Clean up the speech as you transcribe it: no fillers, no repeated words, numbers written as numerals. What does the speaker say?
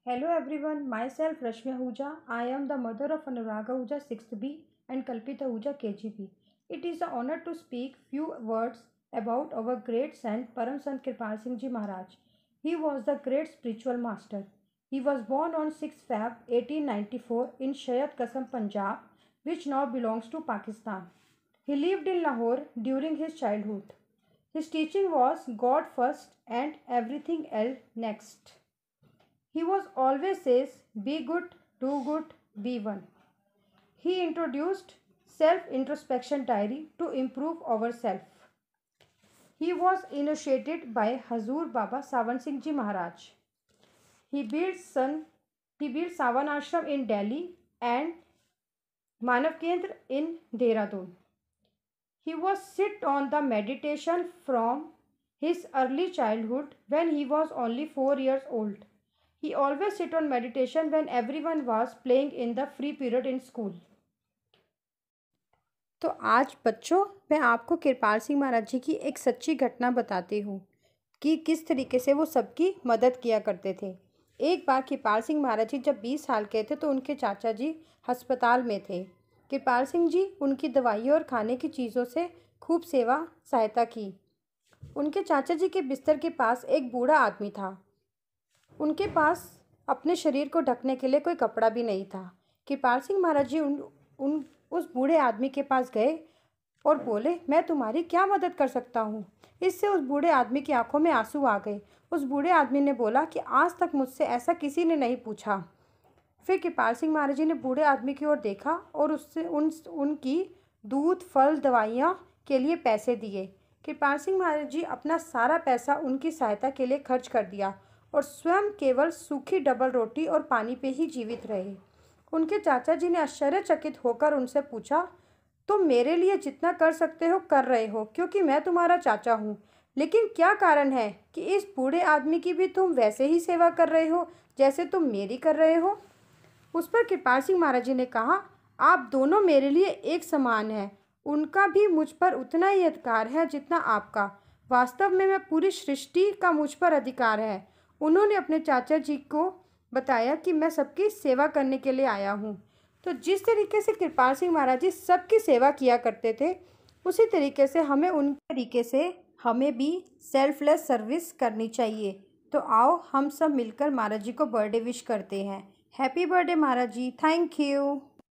Hello everyone, myself Rashmi Ahuja. I am the mother of Anuraga Ahuja 6th B and Kalpita Ahuja KGB. It is an honor to speak few words about our great saint Param Sant Kirpal Singh Ji Maharaj. He was the great spiritual master. He was born on 6 Feb 1894 in Shayad Kasam, Punjab, which now belongs to Pakistan. He lived in Lahore during his childhood. His teaching was God first and everything else next. He was always says, be good, do good, be one. He introduced self-introspection diary to improve ourselves. He was initiated by Hazur Baba Sawan Singh Ji Maharaj. He built Sawan Ashram in Delhi and Manav Kendra in Dehradun. He was sit on the meditation from his early childhood when he was only 4 years old. He always sit on meditation when everyone was playing in the free period in school. तो आज बच्चों मैं आपको कृपाल सिंह महाराज जी की एक सच्ची घटना बताती हूँ कि किस तरीके से वो सबकी मदद किया करते थे। एक बार कृपाल सिंह महाराज जी जब 20 साल के थे तो उनके चाचा जी अस्पताल में थे। कृपाल सिंह जी उनकी दवाइयों और खाने की चीज़ों से खूब सेवा सहायता की। उनके चाचा जी के बिस्तर के पास एक बूढ़ा आदमी था। उनके पास अपने शरीर को ढकने के लिए कोई कपड़ा भी नहीं था। कृपाल सिंह महाराज जी उस बूढ़े आदमी के पास गए और बोले, मैं तुम्हारी क्या मदद कर सकता हूँ। इससे उस बूढ़े आदमी की आंखों में आंसू आ गए। उस बूढ़े आदमी ने बोला कि आज तक मुझसे ऐसा किसी ने नहीं पूछा। फिर कृपाल सिंह महाराज जी ने बूढ़े आदमी की ओर देखा और उससे उनकी दूध, फल, दवाइयाँ के लिए पैसे दिए। कृपाल सिंह महाराज जी अपना सारा पैसा उनकी सहायता के लिए खर्च कर दिया और स्वयं केवल सूखी डबल रोटी और पानी पे ही जीवित रहे। उनके चाचा जी ने आश्चर्यचकित होकर उनसे पूछा, तुम मेरे लिए जितना कर सकते हो कर रहे हो क्योंकि मैं तुम्हारा चाचा हूँ, लेकिन क्या कारण है कि इस बूढ़े आदमी की भी तुम वैसे ही सेवा कर रहे हो जैसे तुम मेरी कर रहे हो। उस पर कृपाल सिंह महाराज जी ने कहा, आप दोनों मेरे लिए एक समान हैं। उनका भी मुझ पर उतना ही अधिकार है जितना आपका। वास्तव में मैं पूरी सृष्टि का मुझ पर अधिकार है। उन्होंने अपने चाचा जी को बताया कि मैं सबकी सेवा करने के लिए आया हूँ। तो जिस तरीके से कृपाल सिंह महाराज जी सबकी सेवा किया करते थे, उसी तरीके से हमें भी सेल्फलेस सर्विस करनी चाहिए। तो आओ हम सब मिलकर महाराज जी को बर्थडे विश करते हैं। Happy birthday Maharaj ji, thank you.